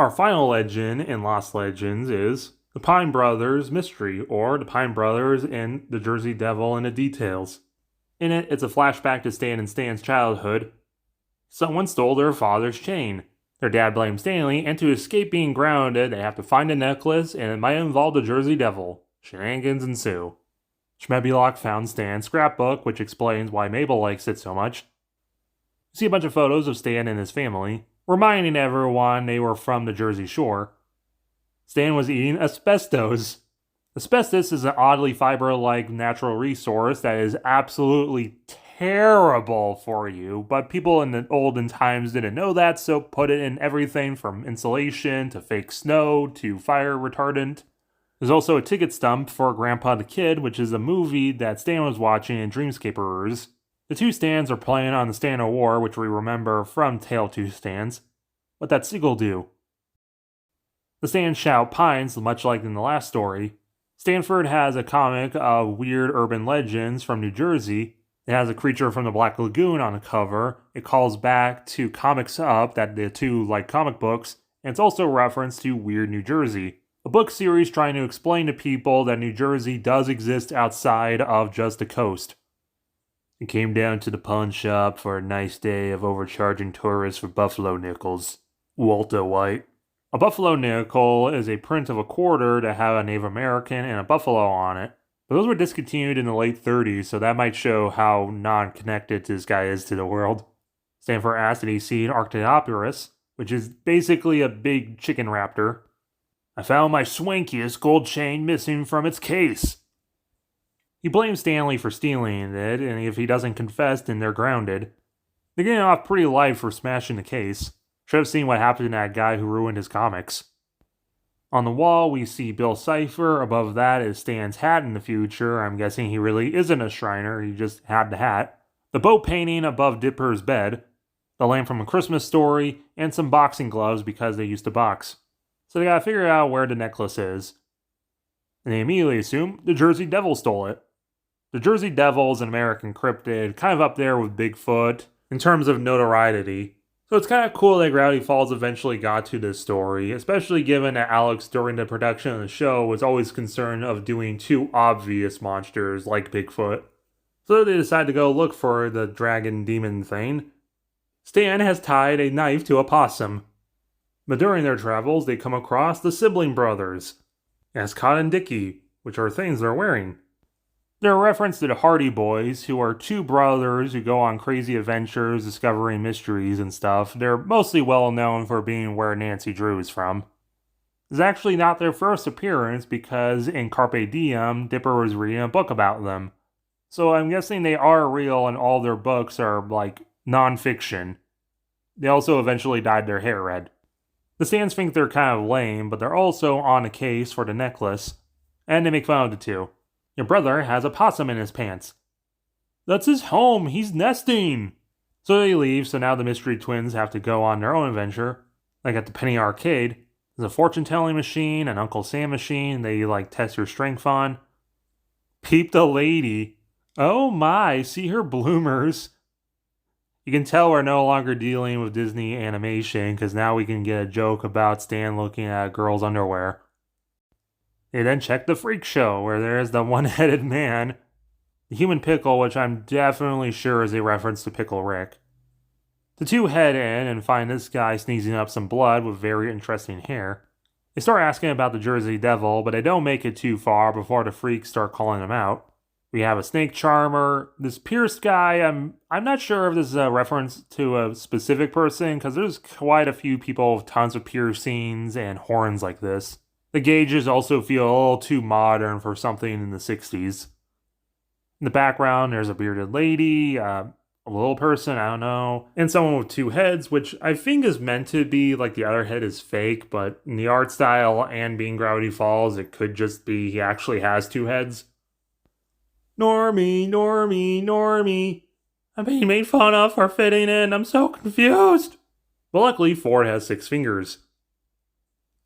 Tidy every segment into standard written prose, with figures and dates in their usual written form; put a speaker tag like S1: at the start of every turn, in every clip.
S1: Our final legend in Lost Legends is the Pine Brothers Mystery, or the Pine Brothers and the Jersey Devil and the Details. In it, it's a flashback to Stan and Stan's childhood. Someone stole their father's chain. Their dad blames Stanley, and to escape being grounded, they have to find a necklace, and it might involve the Jersey Devil. Shenanigans ensue. Schmebulock found Stan's scrapbook, which explains why Mabel likes it so much. You see a bunch of photos of Stan and his family, reminding everyone they were from the Jersey Shore. Stan was eating asbestos. Asbestos is an oddly fiber-like natural resource that is absolutely terrible for you, but people in the olden times didn't know that, so put it in everything from insulation to fake snow to fire retardant. There's also a ticket stump for Grandpa the Kid, which is a movie that Stan was watching in Dreamscaperers. The two Stans are playing on the Stand of War, which we remember from Tale of Two Stans. What that seagull do? The Stans shout pines, much like in the last story. Stanford has a comic of weird urban legends from New Jersey. It has a creature from the Black Lagoon on the cover. It calls back to Comics Up, that the two like comic books, and it's also a reference to Weird New Jersey, a book series trying to explain to people that New Jersey does exist outside of just the coast. It came down to the pawn shop for a nice day of overcharging tourists for buffalo nickels. Walter White. A buffalo nickel is a print of a quarter that had a Native American and a buffalo on it, but those were discontinued in the late 30s, so that might show how non-connected this guy is to the world. Stanford asked that he see an Arctopterus, which is basically a big chicken raptor. I found my swankiest gold chain missing from its case. He blames Stanley for stealing it, and if he doesn't confess, then they're grounded. They're getting off pretty light for smashing the case. Should have seen what happened to that guy who ruined his comics. On the wall, we see Bill Cipher. Above that is Stan's hat in the future. I'm guessing he really isn't a Shriner, he just had the hat. The boat painting above Dipper's bed. The lamp from A Christmas Story, and some boxing gloves because they used to box. So they gotta figure out where the necklace is. And they immediately assume the Jersey Devil stole it. The Jersey Devil is an American cryptid, kind of up there with Bigfoot in terms of notoriety. So it's kind of cool that Gravity Falls eventually got to this story, especially given that Alex during the production of the show was always concerned of doing too obvious monsters like Bigfoot. So they decide to go look for the dragon demon thing. Stan has tied a knife to a possum. But during their travels, they come across the sibling brothers, Ascot and Dickie, which are things they're wearing. They're a reference to the Hardy Boys, who are two brothers who go on crazy adventures discovering mysteries and stuff. They're mostly well known for being where Nancy Drew is from. It's actually not their first appearance because in Carpe Diem, Dipper was reading a book about them. So I'm guessing they are real and all their books are like non-fiction. They also eventually dyed their hair red. The Stans think they're kind of lame, but they're also on a case for the necklace, and they make fun of the two. Your brother has a possum in his pants. That's his home, he's nesting! So they leave, so now the mystery twins have to go on their own adventure. Like at the Penny Arcade, there's a fortune-telling machine, an Uncle Sam machine they test your strength on. Peep the lady. Oh my, see her bloomers. You can tell we're no longer dealing with Disney animation, because now we can get a joke about Stan looking at a girl's underwear. They then check the freak show, where there is the one-headed man, the human pickle, which I'm definitely sure is a reference to Pickle Rick. The two head in and find this guy sneezing up some blood with very interesting hair. They start asking about the Jersey Devil, but they don't make it too far before the freaks start calling him out. We have a snake charmer. This pierced guy, I'm not sure if this is a reference to a specific person, because there's quite a few people with tons of piercings and horns like this. The gauges also feel a little too modern for something in the 60s. In the background, there's a bearded lady, a little person, I don't know, and someone with two heads, which I think is meant to be like the other head is fake, but in the art style and being Gravity Falls, it could just be he actually has two heads. Normie, Normie, Normie. I'm being made fun of for fitting in, I'm so confused. But luckily, Ford has 6 fingers.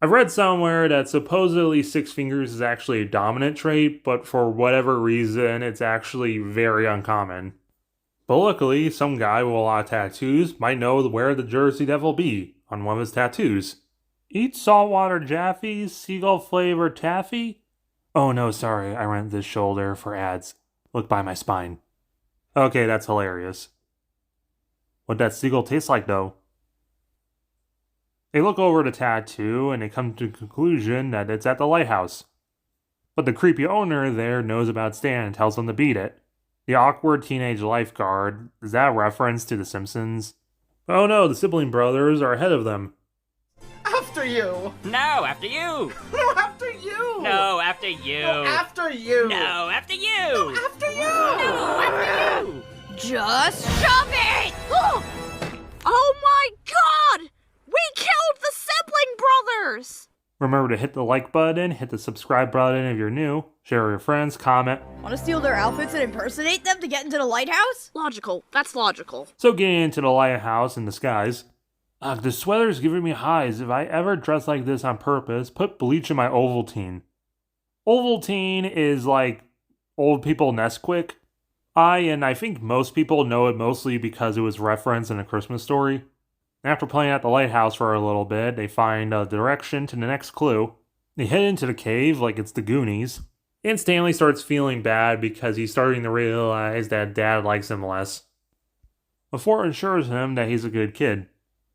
S1: I've read somewhere that supposedly 6 fingers is actually a dominant trait, but for whatever reason, it's actually very uncommon. But luckily, some guy with a lot of tattoos might know where the Jersey Devil be on one of his tattoos. Eat saltwater Jaffies, seagull flavored taffy? Oh no, sorry, I rent this shoulder for ads. Look by my spine. Okay, that's hilarious. What that seagull tastes like, though? They look over the tattoo and they come to the conclusion that it's at the lighthouse. But the creepy owner there knows about Stan and tells them to beat it. The awkward teenage lifeguard, is that a reference to The Simpsons? Oh no, the sibling brothers are ahead of them.
S2: After you!
S3: No, after you!
S2: No, after you!
S3: No, after you!
S2: No, after you!
S3: No, after you!
S2: No, after you!
S3: No, after you!
S4: Just shove it! Oh my god! We killed the sibling brothers!
S1: Remember to hit the like button, hit the subscribe button if you're new, share with your friends, comment.
S4: Want to steal their outfits and impersonate them to get into the lighthouse? Logical. That's logical.
S1: So getting into the lighthouse in disguise. The sweater's giving me highs. If I ever dress like this on purpose, put bleach in my Ovaltine. Ovaltine is like old people Nesquik. I think most people know it mostly because it was referenced in A Christmas Story. After playing at the lighthouse for a little bit, they find a direction to the next clue. They head into the cave like it's the Goonies. And Stanley starts feeling bad because he's starting to realize that Dad likes him less. Ford assures him that he's a good kid.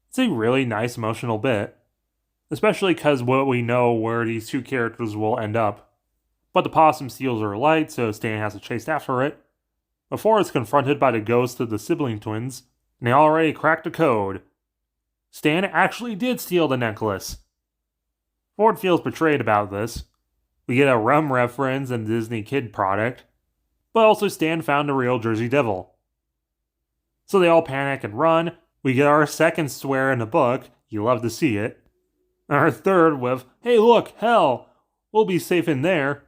S1: It's a really nice emotional bit, especially because we know where these two characters will end up. But the possum steals her light, so Stan has to chase after it. Before it's confronted by the ghost of the sibling twins, and they already cracked the code. Stan actually did steal the necklace. Ford feels betrayed about this. We get a rum reference in the Disney Kid product, but also Stan found the real Jersey Devil. So they all panic and run. We get our second swear in the book, you love to see it. And our third with, hey look, hell, we'll be safe in there.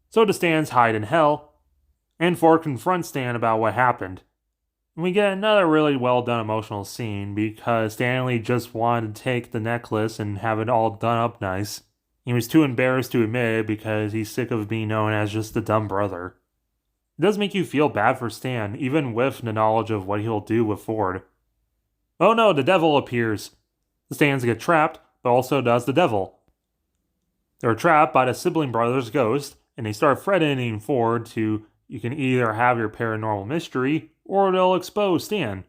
S1: So the Stans hide in hell, and Ford confronts Stan about what happened. And we get another really well done emotional scene because Stanley just wanted to take the necklace and have it all done up nice. He was too embarrassed to admit it because he's sick of being known as just the dumb brother. It does make you feel bad for Stan, even with the knowledge of what he'll do with Ford. Oh no, the devil appears. The Stans get trapped, but also does the devil. They're trapped by the sibling brother's ghost, and they start threatening Ford to, you can either have your paranormal mystery, or they'll expose Stan. It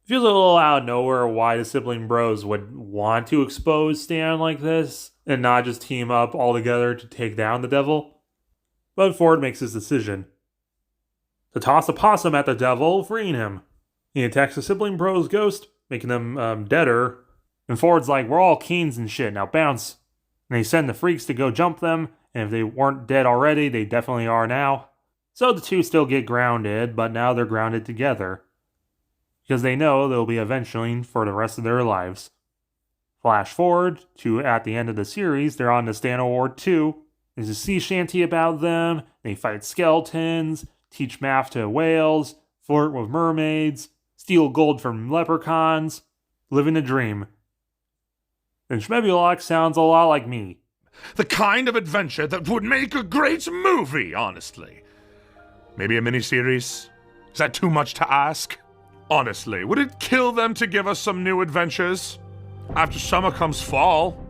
S1: feels a little out of nowhere why the sibling bros would want to expose Stan like this, and not just team up all together to take down the devil. But Ford makes his decision. To toss a possum at the devil, freeing him. He attacks the sibling bros' ghost, making them deader. And Ford's like, we're all Keens and shit, now bounce. And they send the freaks to go jump them, and if they weren't dead already, they definitely are now. So the two still get grounded, but now they're grounded together. Because they know they'll be eventually for the rest of their lives. Flash forward to at the end of the series, they're on the Stan Award 2. There's a sea shanty about them, they fight skeletons, teach math to whales, flirt with mermaids, steal gold from leprechauns, living a dream. And Schmebulok sounds a lot like me.
S5: The kind of adventure that would make a great movie, honestly. Maybe a miniseries? Is that too much to ask? Honestly, would it kill them to give us some new adventures? After summer comes fall.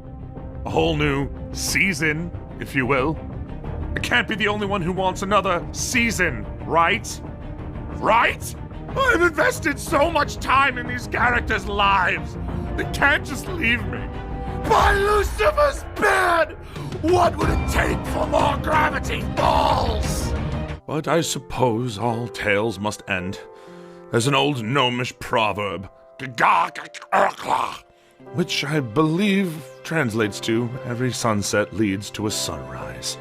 S5: A whole new season, if you will. I can't be the only one who wants another season, right? Right? I've invested so much time in these characters' lives. They can't just leave me. By Lucifer's bed! What would it take for more Gravity Falls? But I suppose all tales must end. There's an old gnomish proverb, which I believe translates to, every sunset leads to a sunrise.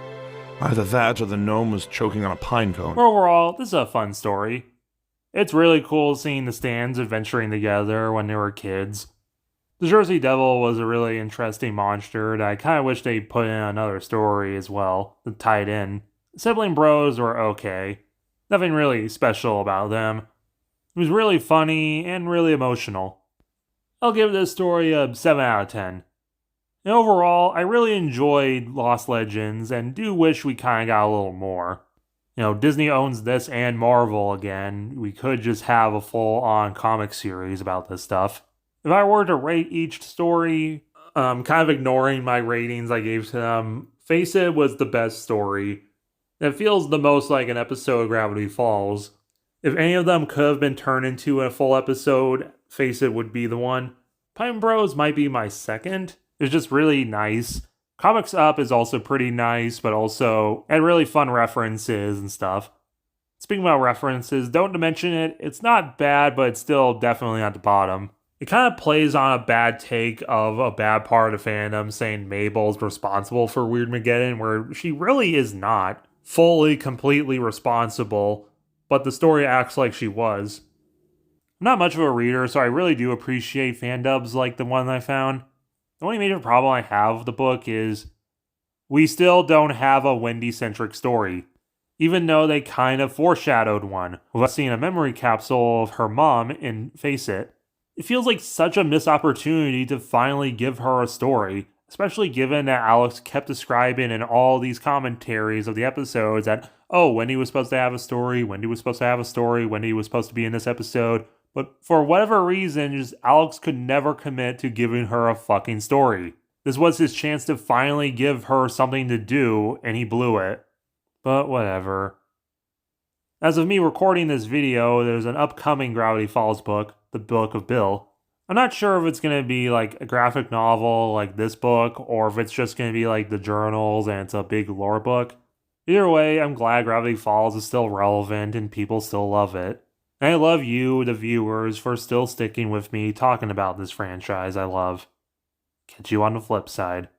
S5: Either that or the gnome was choking on a pine cone.
S1: Overall, this is a fun story. It's really cool seeing the Stans adventuring together when they were kids. The Jersey Devil was a really interesting monster that I kind of wish they put in another story as well, to tie it in. Sibling Bros were okay. Nothing really special about them. It was really funny and really emotional. I'll give this story a 7 out of 10. And overall, I really enjoyed Lost Legends and do wish we kind of got a little more. You know, Disney owns this and Marvel again. We could just have a full-on comic series about this stuff. If I were to rate each story, kind of ignoring my ratings I gave to them, Face It was the best story. It feels the most like an episode of Gravity Falls. If any of them could have been turned into a full episode, Face It would be the one. Pine Bros might be my second. It's just really nice. Comics Up is also pretty nice, but also had really fun references and stuff. Speaking about references, don't mention it. It's not bad, but it's still definitely at the bottom. It kind of plays on a bad take of a bad part of fandom saying Mabel's responsible for Weirdmageddon, where she really is not fully, completely responsible, but the story acts like she was. I'm not much of a reader, so I really do appreciate fan dubs like the one I found. The only major problem I have with the book is we still don't have a Wendy-centric story, even though they kind of foreshadowed one, with us seeing a memory capsule of her mom in Face It. It feels like such a missed opportunity to finally give her a story, especially given that Alex kept describing in all these commentaries of the episodes that, oh, Wendy was supposed to have a story, Wendy was supposed to have a story, Wendy was supposed to be in this episode. But for whatever reason, just Alex could never commit to giving her a fucking story. This was his chance to finally give her something to do, and he blew it. But whatever. As of me recording this video, there's an upcoming Gravity Falls book, The Book of Bill. I'm not sure if it's going to be like a graphic novel like this book, or if it's just going to be like the journals and it's a big lore book. Either way, I'm glad Gravity Falls is still relevant and people still love it. And I love you, the viewers, for still sticking with me talking about this franchise I love. Catch you on the flip side.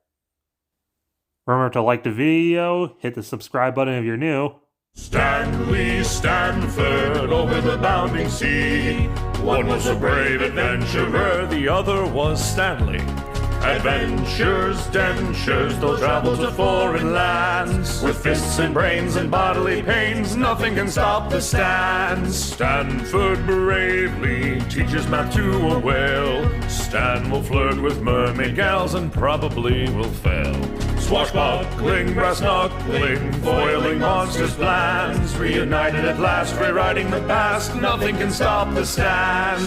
S1: Remember to like the video, hit the subscribe button if you're new.
S5: Stanley Stanford over the bounding sea. One was a brave adventurer, the other was Stanley. Adventures, dentures, they'll travel to foreign lands. With fists and brains and bodily pains, nothing can stop the Stans. Stanford bravely teaches math to a whale. Stan will flirt with mermaid gals and probably will fail. Swashbuckling, brass knuckling, foiling monsters' plans. Reunited at last, rewriting the past, nothing can stop the Stan.